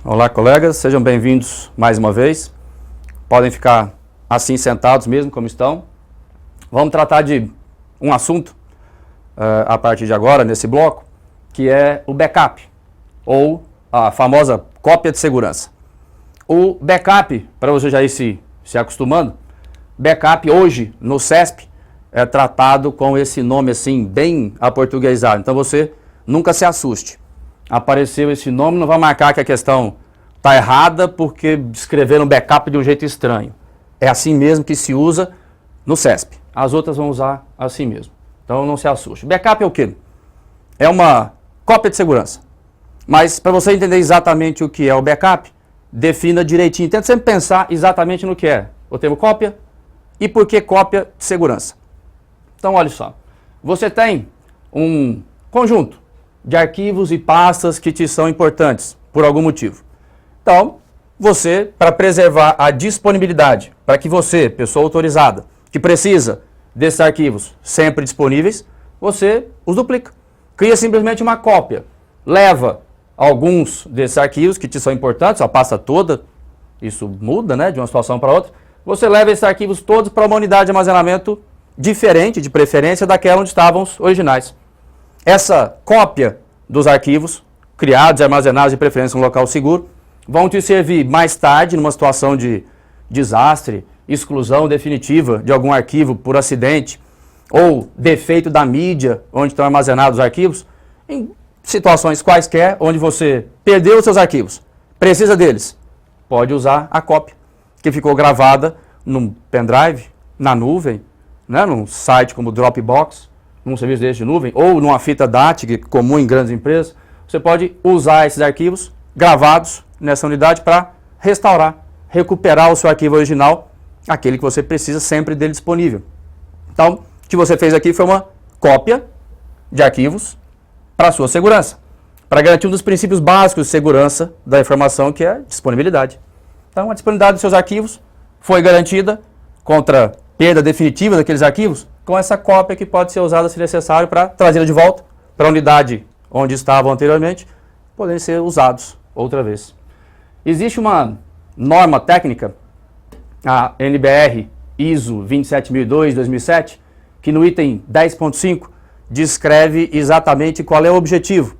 Olá, colegas, sejam bem-vindos mais uma vez. Podem ficar assim sentados mesmo como estão. Vamos tratar de um assunto a partir de agora, nesse bloco, que é o backup, ou a famosa cópia de segurança. O backup, para você já ir se acostumando, backup hoje no CESP é tratado com esse nome assim, bem aportuguesado. Então você nunca se assuste. Apareceu esse nome, não vai marcar que a questão está errada porque escreveram backup de um jeito estranho. É assim mesmo que se usa no CESP. As outras vão usar assim mesmo. Então não se assuste. Backup é o quê? É uma cópia de segurança. Mas para você entender exatamente o que é o backup, defina direitinho. Tenta sempre pensar exatamente no que é o termo cópia e por que cópia de segurança. Então olha só. Você tem um conjunto de arquivos e pastas que te são importantes por algum motivo. Então, você, para preservar a disponibilidade, para que você, pessoa autorizada, que precisa desses arquivos sempre disponíveis, você os duplica. Cria simplesmente uma cópia. Leva alguns desses arquivos que te são importantes, a pasta toda, isso muda, né, de uma situação para outra. Você leva esses arquivos todos para uma unidade de armazenamento diferente, de preferência, daquela onde estavam os originais. Essa cópia dos arquivos, criados e armazenados de preferência em um local seguro, vão te servir mais tarde, numa situação de desastre, exclusão definitiva de algum arquivo por acidente, ou defeito da mídia, onde estão armazenados os arquivos, em situações quaisquer, onde você perdeu os seus arquivos, precisa deles, pode usar a cópia, que ficou gravada num pendrive, na nuvem, né, num site como Dropbox, num serviço desse de nuvem, ou numa fita DAT, que é comum em grandes empresas. Você pode usar esses arquivos gravados nessa unidade para restaurar, recuperar o seu arquivo original, aquele que você precisa sempre dele disponível. Então, o que você fez aqui foi uma cópia de arquivos para a sua segurança, para garantir um dos princípios básicos de segurança da informação, que é a disponibilidade. Então, a disponibilidade dos seus arquivos foi garantida contra perda definitiva daqueles arquivos, com essa cópia que pode ser usada se necessário para trazê-la de volta para a unidade onde estavam anteriormente, poderem ser usados outra vez. Existe uma norma técnica, a NBR ISO 27002-2007, que no item 10.5 descreve exatamente qual é o objetivo,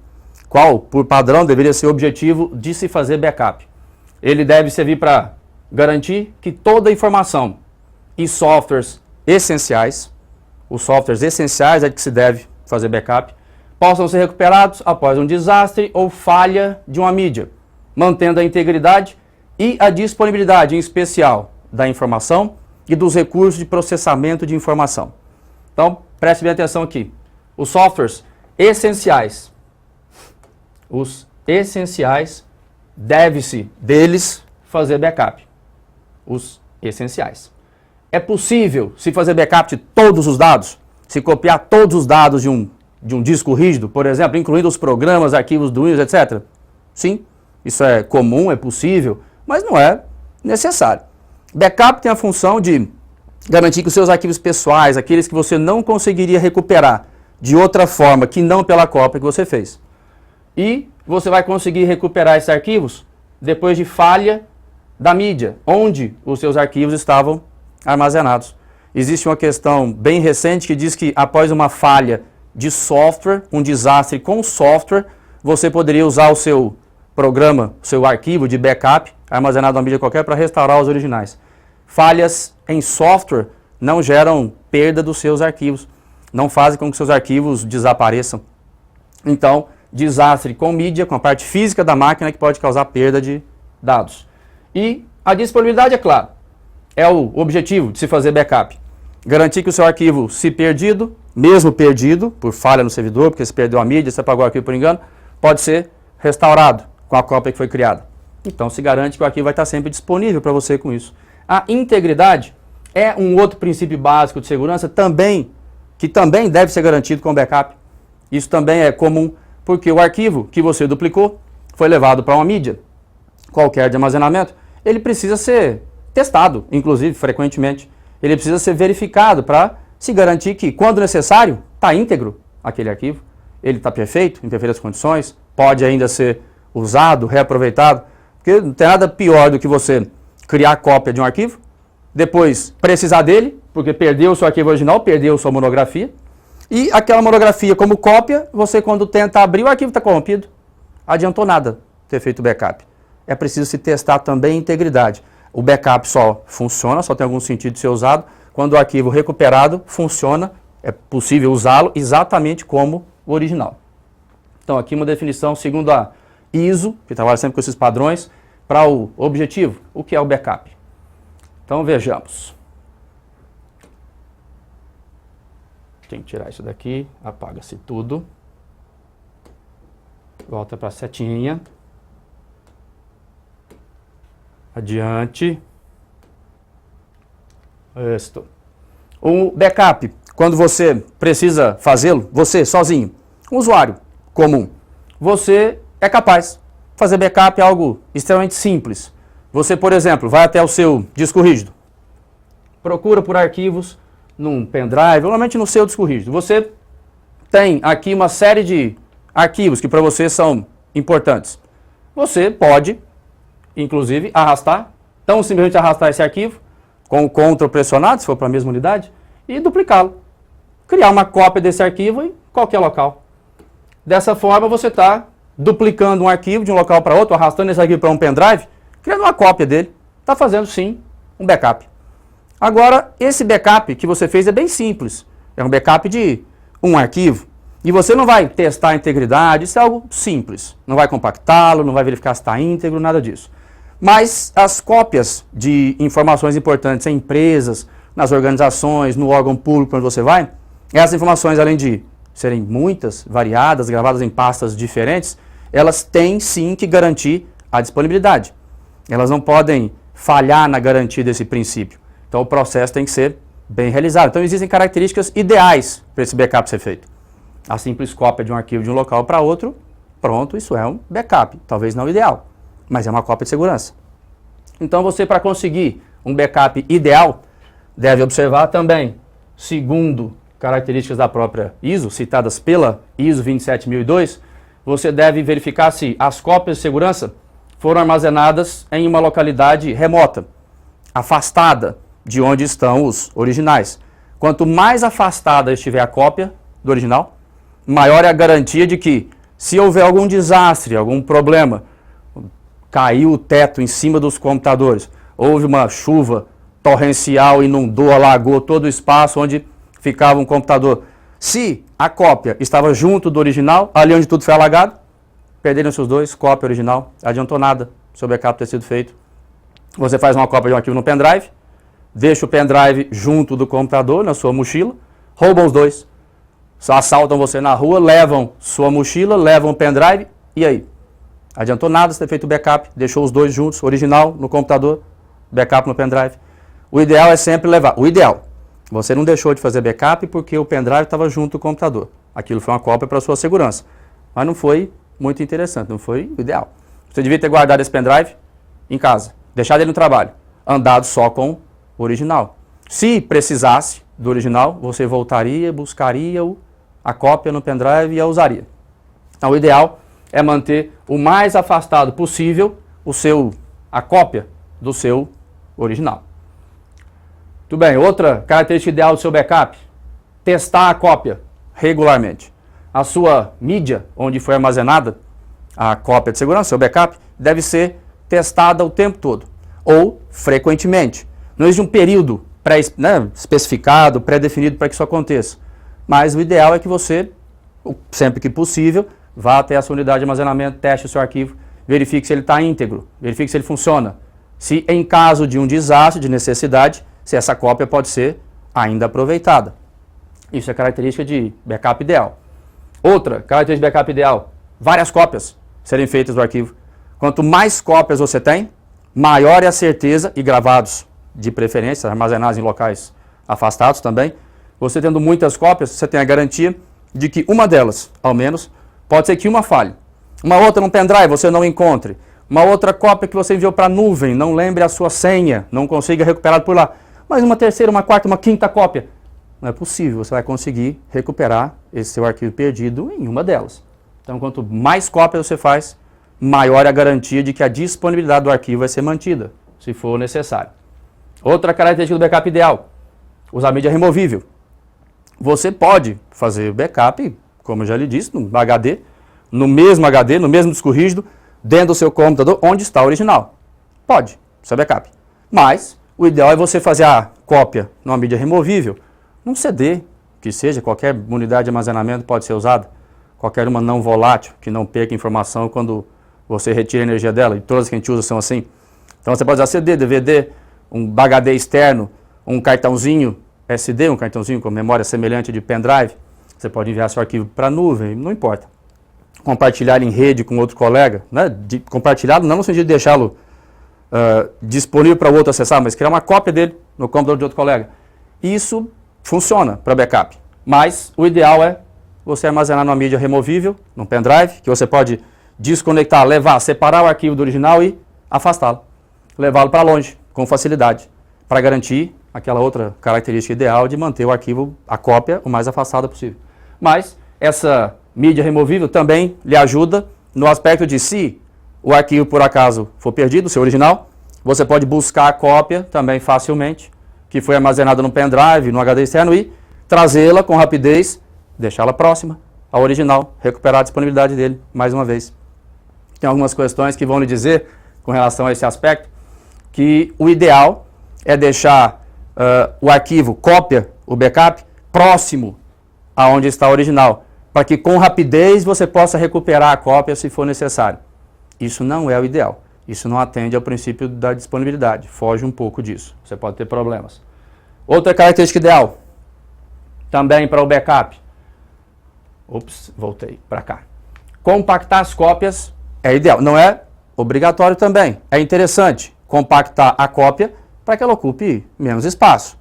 qual, por padrão, deveria ser o objetivo de se fazer backup. Ele deve servir para garantir que toda a informação e softwares essenciais, os softwares essenciais é de que se deve fazer backup, possam ser recuperados após um desastre ou falha de uma mídia, mantendo a integridade e a disponibilidade, em especial, da informação e dos recursos de processamento de informação. Então, preste bem atenção aqui. Os softwares essenciais, deve-se deles fazer backup. Os essenciais. É possível se fazer backup de todos os dados? Se copiar todos os dados de um disco rígido, por exemplo, incluindo os programas, arquivos do Windows, etc.? Sim, isso é comum, é possível, mas não é necessário. Backup tem a função de garantir que os seus arquivos pessoais, aqueles que você não conseguiria recuperar de outra forma que não pela cópia que você fez. E você vai conseguir recuperar esses arquivos depois de falha da mídia, onde os seus arquivos estavam armazenados. Existe uma questão bem recente que diz que após uma falha de software, um desastre com software, você poderia usar o seu programa, o seu arquivo de backup armazenado na mídia qualquer para restaurar os originais. Falhas em software não geram perda dos seus arquivos, não fazem com que seus arquivos desapareçam. Então, desastre com mídia, com a parte física da máquina que pode causar perda de dados. E a disponibilidade, é claro, é o objetivo de se fazer backup. Garantir que o seu arquivo, se perdido, mesmo perdido, por falha no servidor, porque se perdeu a mídia, se apagou o arquivo por engano, pode ser restaurado com a cópia que foi criada. Então se garante que o arquivo vai estar sempre disponível para você com isso. A integridade é um outro princípio básico de segurança que também deve ser garantido com backup. Isso também é comum, porque o arquivo que você duplicou foi levado para uma mídia qualquer de armazenamento, ele precisa ser testado, inclusive, frequentemente. Ele precisa ser verificado para se garantir que, quando necessário, está íntegro aquele arquivo, ele está perfeito, em perfeitas condições, pode ainda ser usado, reaproveitado, Porque não tem nada pior do que você criar cópia de um arquivo, depois precisar dele, porque perdeu o seu arquivo original, perdeu sua monografia, e aquela monografia como cópia, você quando tenta abrir, o arquivo está corrompido. Adiantou nada ter feito backup. É preciso se testar também a integridade. O backup só funciona, só tem algum sentido de ser usado, quando o arquivo recuperado funciona, é possível usá-lo exatamente como o original. Então aqui uma definição segundo a ISO, que trabalha sempre com esses padrões, para o objetivo, o que é o backup. Então vejamos. Tem que tirar isso daqui, apaga-se tudo. Volta para a setinha. Adiante. Isto. O backup, quando você precisa fazê-lo, você sozinho, um usuário comum, você é capaz de fazer backup, é algo extremamente simples. Você, por exemplo, vai até o seu disco rígido, procura por arquivos num pendrive, normalmente no seu disco rígido. Você tem aqui uma série de arquivos que para você são importantes. Você pode, inclusive, arrastar, tão simplesmente arrastar esse arquivo, com o Ctrl pressionado, se for para a mesma unidade, e duplicá-lo. Criar uma cópia desse arquivo em qualquer local. Dessa forma, você está duplicando um arquivo de um local para outro, arrastando esse arquivo para um pendrive, criando uma cópia dele. Está fazendo, sim, um backup. Agora, esse backup que você fez é bem simples. É um backup de um arquivo. E você não vai testar a integridade, isso é algo simples. Não vai compactá-lo, não vai verificar se está íntegro, nada disso. Mas as cópias de informações importantes em empresas, nas organizações, no órgão público onde você vai, essas informações, além de serem muitas, variadas, gravadas em pastas diferentes, elas têm sim que garantir a disponibilidade. Elas não podem falhar na garantia desse princípio. Então o processo tem que ser bem realizado. Então existem características ideais para esse backup ser feito. A simples cópia de um arquivo de um local para outro, pronto, isso é um backup. Talvez não ideal, mas é uma cópia de segurança. Então você, para conseguir um backup ideal, deve observar também, segundo características da própria ISO, citadas pela ISO 27002, você deve verificar se as cópias de segurança foram armazenadas em uma localidade remota, afastada de onde estão os originais. Quanto mais afastada estiver a cópia do original, maior é a garantia de que, se houver algum desastre, algum problema, caiu o teto em cima dos computadores, houve uma chuva torrencial, inundou, alagou todo o espaço onde ficava um computador. Se a cópia estava junto do original, ali onde tudo foi alagado, perderam-se os dois, cópia original, adiantou nada se o backup ter sido feito. Você faz uma cópia de um arquivo no pendrive, deixa o pendrive junto do computador, na sua mochila, roubam os dois. Assaltam você na rua, levam sua mochila, levam o pendrive, e aí? Adiantou nada você ter feito o backup, deixou os dois juntos, original no computador, backup no pendrive. O ideal é sempre levar. O ideal, você não deixou de fazer backup porque o pendrive estava junto do computador. Aquilo foi uma cópia para sua segurança. Mas não foi muito interessante, não foi o ideal. Você devia ter guardado esse pendrive em casa, deixado ele no trabalho, andado só com o original. Se precisasse do original, você voltaria, buscaria a cópia no pendrive e a usaria. Então, o ideal é manter o mais afastado possível a cópia do seu original. Tudo bem, outra característica ideal do seu backup, testar a cópia regularmente. A sua mídia, onde foi armazenada a cópia de segurança, seu backup, deve ser testada o tempo todo, ou frequentemente. Não existe um período especificado, pré-definido para que isso aconteça. Mas o ideal é que você, sempre que possível, vá até a sua unidade de armazenamento, teste o seu arquivo, verifique se ele está íntegro, verifique se ele funciona. Se em caso de um desastre, de necessidade, se essa cópia pode ser ainda aproveitada. Isso é característica de backup ideal. Outra característica de backup ideal, várias cópias serem feitas do arquivo. Quanto mais cópias você tem, maior é a certeza, e gravados de preferência, armazenados em locais afastados também, você tendo muitas cópias, você tem a garantia de que uma delas, ao menos, pode ser que uma falhe. Uma outra no pendrive você não encontre. Uma outra cópia que você enviou para a nuvem, não lembre a sua senha, não consiga recuperar por lá. Mas uma terceira, uma quarta, uma quinta cópia. Não é possível, você vai conseguir recuperar esse seu arquivo perdido em uma delas. Então, quanto mais cópias você faz, maior é a garantia de que a disponibilidade do arquivo vai ser mantida, se for necessário. Outra característica do backup ideal, usar mídia removível. Você pode fazer backup, como eu já lhe disse, no HD, no mesmo disco rígido, dentro do seu computador, onde está o original. Pode, isso é backup. Mas o ideal é você fazer a cópia numa mídia removível, num CD, que seja, qualquer unidade de armazenamento pode ser usada, qualquer uma não volátil, que não perca informação quando você retira a energia dela, e todas que a gente usa são assim. Então você pode usar CD, DVD, um HD externo, um cartãozinho SD, um cartãozinho com memória semelhante de pendrive. Você pode enviar seu arquivo para a nuvem, não importa. Compartilhar em rede com outro colega, né? Compartilhado não no sentido de deixá-lo disponível para o outro acessar, mas criar uma cópia dele no computador de outro colega. Isso funciona para backup, mas o ideal é você armazenar numa mídia removível, num pendrive, que você pode desconectar, levar, separar o arquivo do original e afastá-lo. Levá-lo para longe, com facilidade, para garantir aquela outra característica ideal de manter o arquivo, a cópia, o mais afastada possível. Mas essa mídia removível também lhe ajuda no aspecto de se o arquivo por acaso for perdido, o seu original, você pode buscar a cópia também facilmente, que foi armazenada no pendrive, no HD externo e trazê-la com rapidez, deixá-la próxima ao original, recuperar a disponibilidade dele mais uma vez. Tem algumas questões que vão lhe dizer com relação a esse aspecto, que o ideal é deixar o arquivo, cópia, o backup, próximo aonde está o original, para que com rapidez você possa recuperar a cópia se for necessário. Isso não é o ideal. Isso não atende ao princípio da disponibilidade. Foge um pouco disso. Você pode ter problemas. Outra característica ideal, também para o backup. Ops, voltei para cá. Compactar as cópias é ideal. Não é obrigatório também. É interessante compactar a cópia para que ela ocupe menos espaço.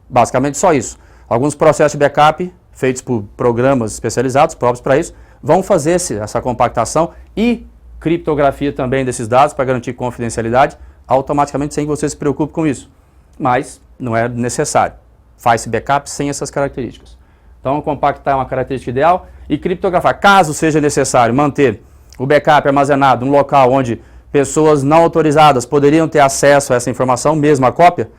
Basicamente só isso. Alguns processos de backup, feitos por programas especializados, próprios para isso, vão fazer essa compactação e criptografia também desses dados para garantir confidencialidade, automaticamente sem que você se preocupe com isso. Mas não é necessário. Faz-se backup sem essas características. Então, compactar é uma característica ideal e criptografar, caso seja necessário manter o backup armazenado num local onde pessoas não autorizadas poderiam ter acesso a essa informação, mesmo a cópia,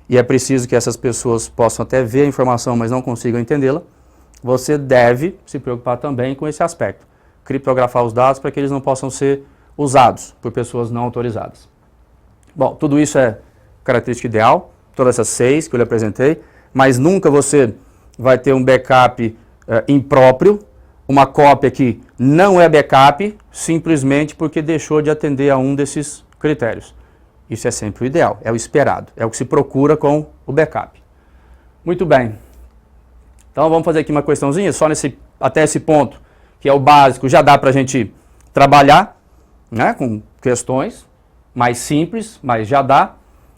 e é preciso que essas pessoas possam até ver a informação, mas não consigam entendê-la, você deve se preocupar também com esse aspecto. Criptografar os dados para que eles não possam ser usados por pessoas não autorizadas. Bom, tudo isso é característica ideal, todas essas 6 que eu lhe apresentei, mas nunca você vai ter um backup impróprio, uma cópia que não é backup, simplesmente porque deixou de atender a um desses critérios. Isso é sempre o ideal, é o esperado, é o que se procura com o backup. Muito bem. Então vamos fazer aqui uma questãozinha, só até esse ponto, que é o básico, já dá para a gente trabalhar, né, com questões mais simples, mas já dá.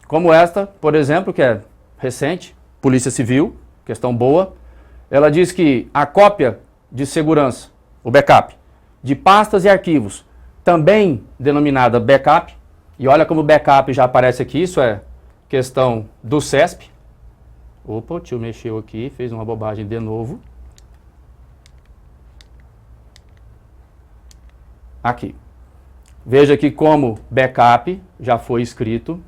Como esta, por exemplo, que é recente, Polícia Civil, questão boa. Ela diz que a cópia de segurança, o backup, de pastas e arquivos, também denominada backup, e olha como backup já aparece aqui, isso é questão do CESP. Opa, o tio mexeu aqui, fez uma bobagem de novo. Aqui. Veja que como backup já foi escrito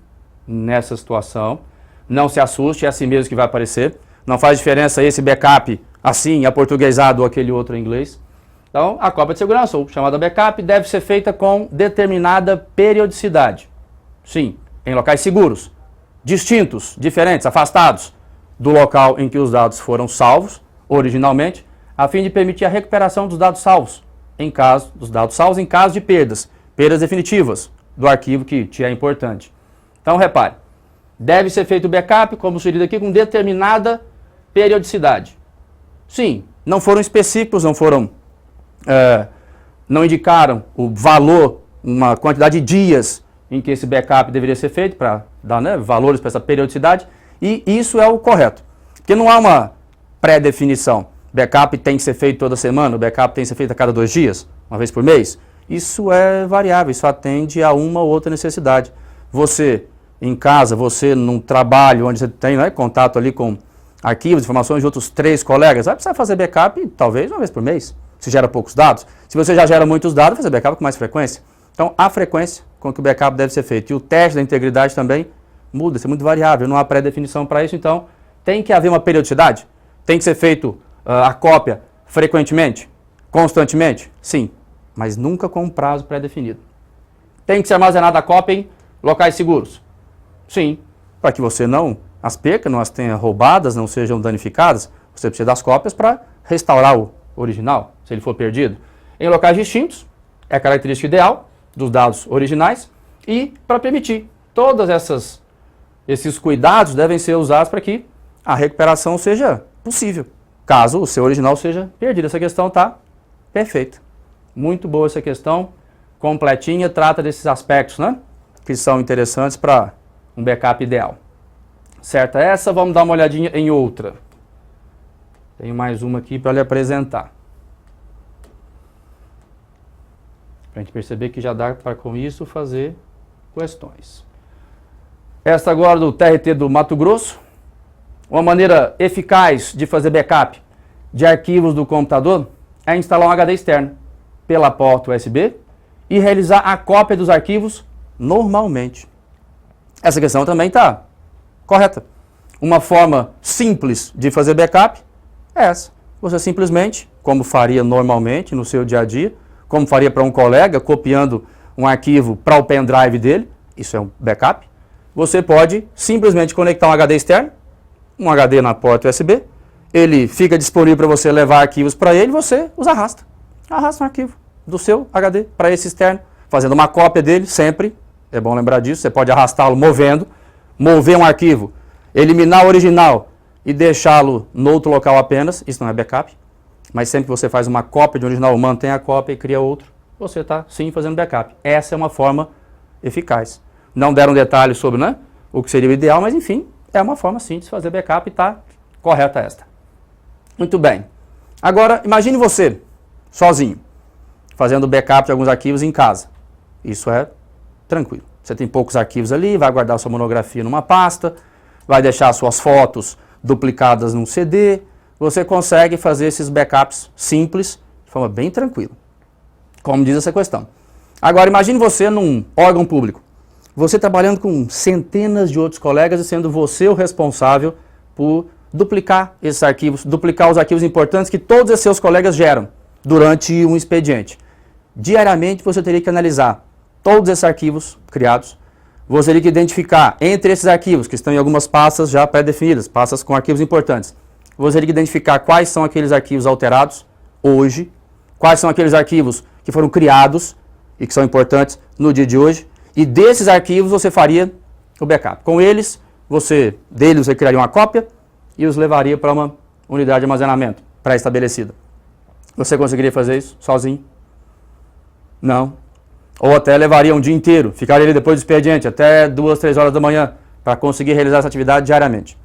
nessa situação. Não se assuste, é assim mesmo que vai aparecer. Não faz diferença esse backup assim, aportuguesado ou aquele outro em inglês. Então, a cópia de segurança, ou chamada backup, deve ser feita com determinada periodicidade. Sim, em locais seguros, distintos, diferentes, afastados do local em que os dados foram salvos originalmente, a fim de permitir a recuperação dos dados salvos em caso de perdas definitivas do arquivo que te é importante. Então, repare, deve ser feito o backup, como sugerido aqui, com determinada periodicidade. Sim, não foram específicos, não indicaram o valor, uma quantidade de dias em que esse backup deveria ser feito, para dar, né, valores para essa periodicidade, e isso é o correto. Porque não há uma pré-definição. Backup tem que ser feito toda semana, o backup tem que ser feito a cada 2 dias, uma vez por mês. Isso é variável, isso atende a uma ou outra necessidade. Você, em casa, você num trabalho onde você tem, né, contato ali com arquivos, informações de outros 3 colegas, vai precisar fazer backup talvez uma vez por mês, se gera poucos dados. Se você já gera muitos dados, fazer backup com mais frequência. Então, a frequência com que o backup deve ser feito e o teste da integridade também muda, isso é muito variável, não há pré-definição para isso, então tem que haver uma periodicidade, tem que ser feito a cópia frequentemente, constantemente, sim, mas nunca com um prazo pré-definido. Tem que ser armazenada a cópia em locais seguros, sim, para que você não as perca, não as tenha roubadas, não sejam danificadas, você precisa das cópias para restaurar o original, se ele for perdido. Em locais distintos, é a característica ideal dos dados originais e para permitir todas esses cuidados devem ser usados para que a recuperação seja possível, caso o seu original seja perdido. Essa questão está perfeita. Muito boa essa questão, completinha, trata desses aspectos, né, que são interessantes para um backup ideal. Certo? Essa, vamos dar uma olhadinha em outra. Tenho mais uma aqui para lhe apresentar. Para a gente perceber que já dá para, com isso, fazer questões. Esta agora do TRT do Mato Grosso. Uma maneira eficaz de fazer backup de arquivos do computador é instalar um HD externo pela porta USB e realizar a cópia dos arquivos normalmente. Essa questão também está correta. Uma forma simples de fazer backup é essa. Você simplesmente, como faria normalmente no seu dia a dia, como faria para um colega, copiando um arquivo para o pendrive dele, isso é um backup, você pode simplesmente conectar um HD externo, um HD na porta USB, ele fica disponível para você levar arquivos para ele, você os arrasta. Arrasta um arquivo do seu HD para esse externo, fazendo uma cópia dele sempre, é bom lembrar disso, você pode arrastá-lo movendo, mover um arquivo, eliminar o original e deixá-lo no outro local apenas, isso não é backup, mas sempre que você faz uma cópia de um original, mantém a cópia e cria outro, você está sim fazendo backup. Essa é uma forma eficaz. Não deram detalhes sobre, né, o que seria o ideal, mas enfim, é uma forma sim de se fazer backup e está correta esta. Muito bem. Agora, imagine você, sozinho, fazendo backup de alguns arquivos em casa. Isso é tranquilo. Você tem poucos arquivos ali, vai guardar sua monografia numa pasta, vai deixar suas fotos duplicadas num CD, você consegue fazer esses backups simples, de forma bem tranquila, como diz essa questão. Agora, imagine você num órgão público, você trabalhando com centenas de outros colegas e sendo você o responsável por duplicar esses arquivos, duplicar os arquivos importantes que todos os seus colegas geram durante um expediente. Diariamente você teria que analisar todos esses arquivos criados, você teria que identificar entre esses arquivos, que estão em algumas pastas já pré-definidas, pastas com arquivos importantes, você teria que identificar quais são aqueles arquivos alterados hoje, quais são aqueles arquivos que foram criados e que são importantes no dia de hoje, e desses arquivos você faria o backup. Com eles, você criaria uma cópia e os levaria para uma unidade de armazenamento pré-estabelecida. Você conseguiria fazer isso sozinho? Não. Ou até levaria um dia inteiro, ficaria ali depois do expediente, até 2, 3 horas da manhã, para conseguir realizar essa atividade diariamente.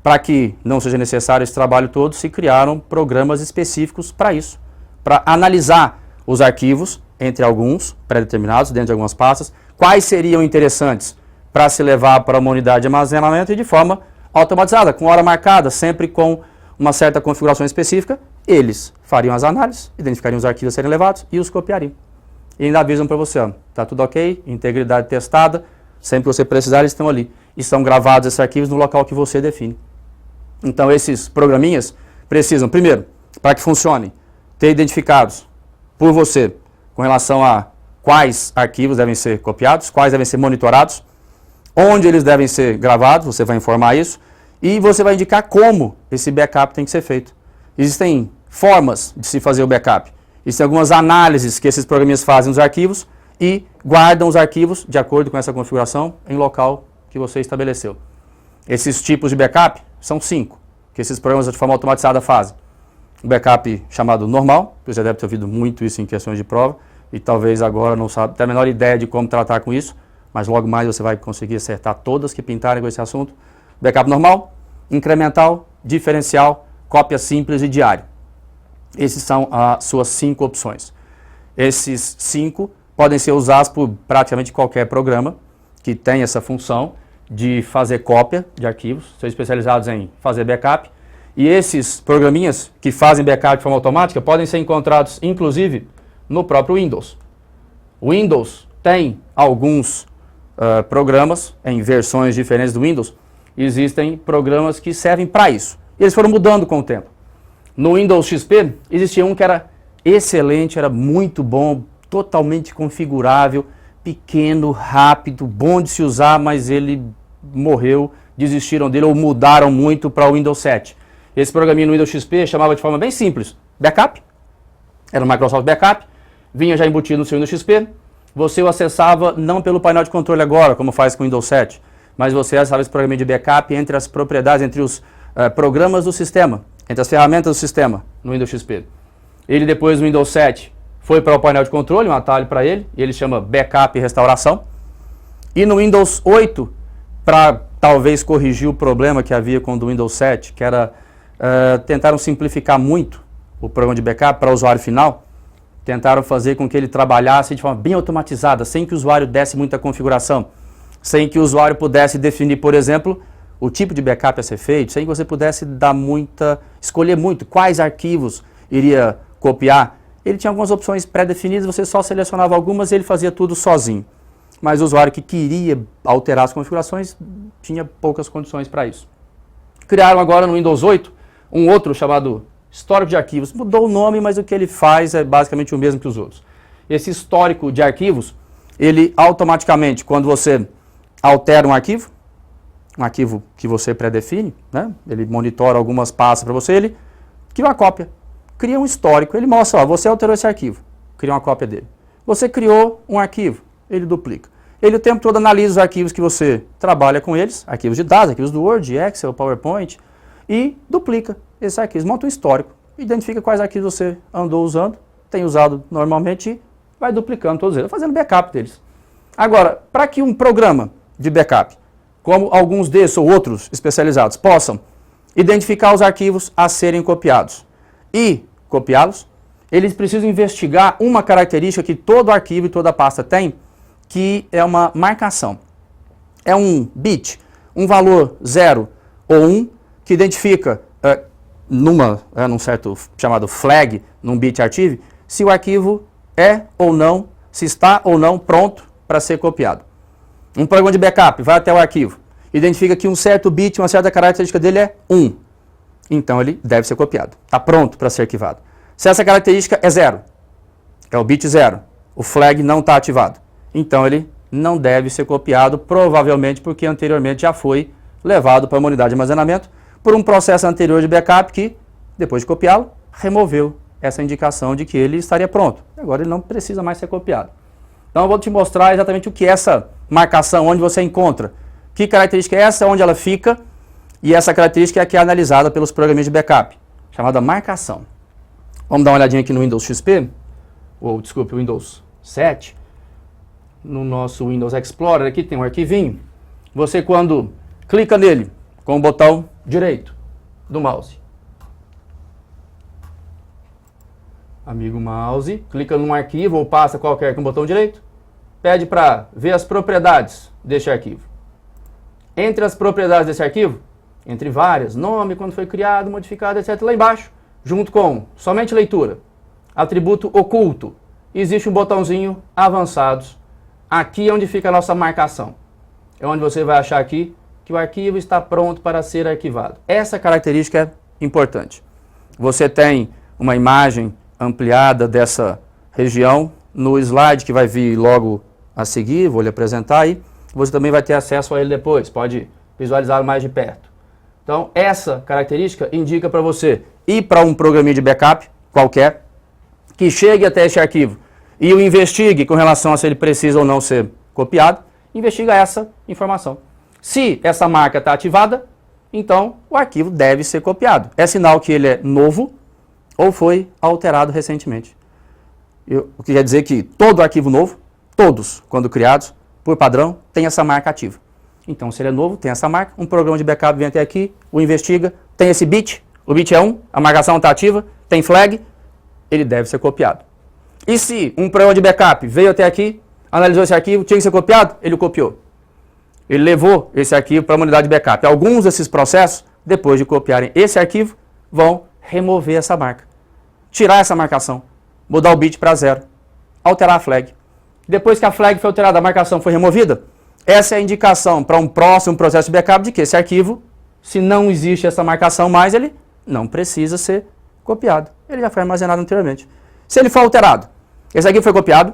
Para que não seja necessário esse trabalho todo, se criaram programas específicos para isso, para analisar os arquivos, entre alguns pré-determinados, dentro de algumas pastas, quais seriam interessantes para se levar para uma unidade de armazenamento e de forma automatizada, com hora marcada, sempre com uma certa configuração específica, eles fariam as análises, identificariam os arquivos a serem levados e os copiariam. E ainda avisam para você, está tudo ok, integridade testada, sempre que você precisar eles estão ali. E são gravados esses arquivos no local que você define. Então esses programinhas precisam, primeiro, para que funcionem, ter identificados por você com relação a quais arquivos devem ser copiados, quais devem ser monitorados, onde eles devem ser gravados, você vai informar isso, e você vai indicar como esse backup tem que ser feito. Existem formas de se fazer o backup. Existem algumas análises que esses programinhas fazem nos arquivos e guardam os arquivos, de acordo com essa configuração, em local que você estabeleceu. Esses tipos de backup são 5, que esses programas de forma automatizada fazem. Um backup chamado normal, você já deve ter ouvido muito isso em questões de prova, e talvez agora não sabe, tem a menor ideia de como tratar com isso, mas logo mais você vai conseguir acertar todas que pintarem com esse assunto. Backup normal, incremental, diferencial, cópia simples e diário. Esses são as suas 5 opções. Esses 5 podem ser usados por praticamente qualquer programa que tenha essa função de fazer cópia de arquivos, são especializados em fazer backup. E esses programinhas que fazem backup de forma automática podem ser encontrados, inclusive, no próprio Windows. O Windows tem alguns programas em versões diferentes do Windows. Existem programas que servem para isso. E eles foram mudando com o tempo. No Windows XP existia um que era excelente, era muito bom, totalmente configurável, pequeno, rápido, bom de se usar, mas ele morreu, desistiram dele ou mudaram muito para o Windows 7. Esse programinha no Windows XP chamava de forma bem simples, backup, era o Microsoft Backup, vinha já embutido no seu Windows XP, você o acessava não pelo painel de controle agora, como faz com o Windows 7, mas você acessava esse programinha de backup entre as propriedades, entre os programas do sistema, entre as ferramentas do sistema no Windows XP. Ele depois no Windows 7 foi para o painel de controle, um atalho para ele, e ele chama Backup e Restauração. E no Windows 8, para talvez corrigir o problema que havia com o do Windows 7, que era, tentaram simplificar muito o programa de backup para o usuário final, tentaram fazer com que ele trabalhasse de forma bem automatizada, sem que o usuário desse muita configuração, sem que o usuário pudesse definir, por exemplo, o tipo de backup a ser feito, sem que você pudesse escolher muito quais arquivos iria copiar. Ele tinha algumas opções pré-definidas, você só selecionava algumas e ele fazia tudo sozinho. Mas o usuário que queria alterar as configurações tinha poucas condições para isso. Criaram agora no Windows 8 um outro chamado histórico de arquivos. Mudou o nome, mas o que ele faz é basicamente o mesmo que os outros. Esse histórico de arquivos, ele automaticamente, quando você altera um arquivo que você pré-define, né? Ele monitora algumas pastas para você, ele cria uma cópia, cria um histórico, ele mostra, ó, você alterou esse arquivo, cria uma cópia dele. Você criou um arquivo, ele duplica. Ele o tempo todo analisa os arquivos que você trabalha com eles, arquivos de dados, arquivos do Word, Excel, PowerPoint, e duplica esses arquivos, monta um histórico, identifica quais arquivos você andou usando, tem usado normalmente e vai duplicando todos eles, fazendo backup deles. Agora, para que um programa de backup, como alguns desses ou outros especializados, possam identificar os arquivos a serem copiados e copiá-los, eles precisam investigar uma característica que todo arquivo e toda pasta tem, que é uma marcação. É um bit, um valor 0 ou 1, que identifica num certo chamado flag, num bit archive, se o arquivo é ou não, se está ou não pronto para ser copiado. Um programa de backup vai até o arquivo, identifica que um certo bit, uma certa característica dele é 1. Então ele deve ser copiado, está pronto para ser arquivado. Se essa característica é 0, é o bit 0, o flag não está ativado, então ele não deve ser copiado, provavelmente porque anteriormente já foi levado para uma unidade de armazenamento por um processo anterior de backup que, depois de copiá-lo, removeu essa indicação de que ele estaria pronto. Agora ele não precisa mais ser copiado. Então eu vou te mostrar exatamente o que é essa marcação, onde você encontra, que característica é essa, onde ela fica, e essa característica é a que é analisada pelos programas de backup, chamada marcação. Vamos dar uma olhadinha aqui no Windows XP, ou desculpe, Windows 7. No nosso Windows Explorer aqui tem um arquivinho. Você quando clica nele com o botão direito do mouse, amigo mouse, clica num arquivo ou pasta qualquer com o botão direito, pede para ver as propriedades deste arquivo. Entre as propriedades desse arquivo, entre várias, nome, quando foi criado, modificado, etc. Lá embaixo, junto com somente leitura, atributo oculto, existe um botãozinho avançados. Aqui é onde fica a nossa marcação. É onde você vai achar aqui que o arquivo está pronto para ser arquivado. Essa característica é importante. Você tem uma imagem ampliada dessa região no slide que vai vir logo a seguir, vou lhe apresentar aí. Você também vai ter acesso a ele depois, pode visualizar mais de perto. Então, essa característica indica para você ir para um programinha de backup qualquer, que chegue até este arquivo e o investigue com relação a se ele precisa ou não ser copiado, investiga essa informação. Se essa marca está ativada, então o arquivo deve ser copiado. É sinal que ele é novo ou foi alterado recentemente. O que quer dizer que todo arquivo novo, todos, quando criados, por padrão, tem essa marca ativa. Então, se ele é novo, tem essa marca, um programa de backup vem até aqui, o investiga, tem esse bit, o bit é 1, a marcação está ativa, tem flag, ele deve ser copiado. E se um programa de backup veio até aqui, analisou esse arquivo, tinha que ser copiado, ele o copiou. Ele levou esse arquivo para uma unidade de backup. Alguns desses processos, depois de copiarem esse arquivo, vão remover essa marca, tirar essa marcação, mudar o bit para 0, alterar a flag, depois que a flag foi alterada, a marcação foi removida, essa é a indicação para um próximo processo de backup de que esse arquivo, se não existe essa marcação mais, ele não precisa ser copiado. Ele já foi armazenado anteriormente. Se ele for alterado, esse arquivo foi copiado,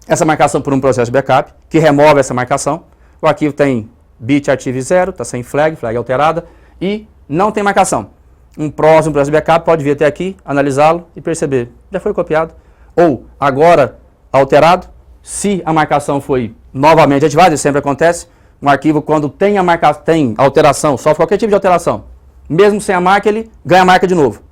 essa marcação por um processo de backup, que remove essa marcação, o arquivo tem bit archive 0, está sem flag, flag alterada, e não tem marcação. Um próximo processo de backup pode vir até aqui, analisá-lo e perceber, já foi copiado, ou agora alterado, se a marcação foi novamente ativada, isso sempre acontece, um arquivo quando tem alteração, sofre qualquer tipo de alteração, mesmo sem a marca, ele ganha a marca de novo.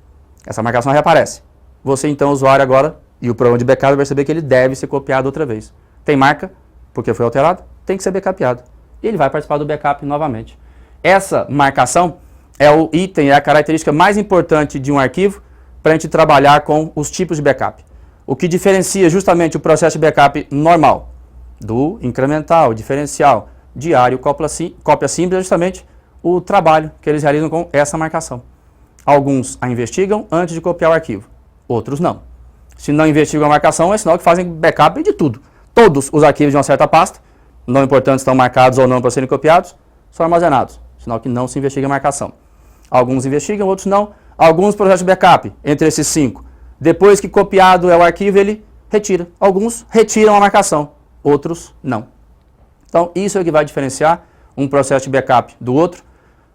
Essa marcação reaparece. Você então, usuário agora, e o programa de backup vai perceber que ele deve ser copiado outra vez. Tem marca, porque foi alterado, tem que ser backupeado. E ele vai participar do backup novamente. Essa marcação é o item, é a característica mais importante de um arquivo para a gente trabalhar com os tipos de backup. O que diferencia justamente o processo de backup normal do incremental, diferencial, diário, cópia simples é justamente o trabalho que eles realizam com essa marcação. Alguns a investigam antes de copiar o arquivo, outros não. Se não investigam a marcação, é sinal que fazem backup de tudo. Todos os arquivos de uma certa pasta, não importante estão marcados ou não para serem copiados, são armazenados, sinal que não se investiga a marcação. Alguns investigam, outros não. Alguns processos de backup, entre esses 5, depois que copiado é o arquivo, ele retira. Alguns retiram a marcação, outros não. Então, isso é o que vai diferenciar um processo de backup do outro.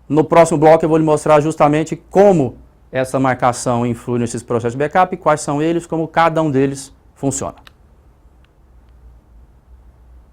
No próximo bloco eu vou lhe mostrar justamente como essa marcação influi nesses processos de backup, quais são eles, como cada um deles funciona.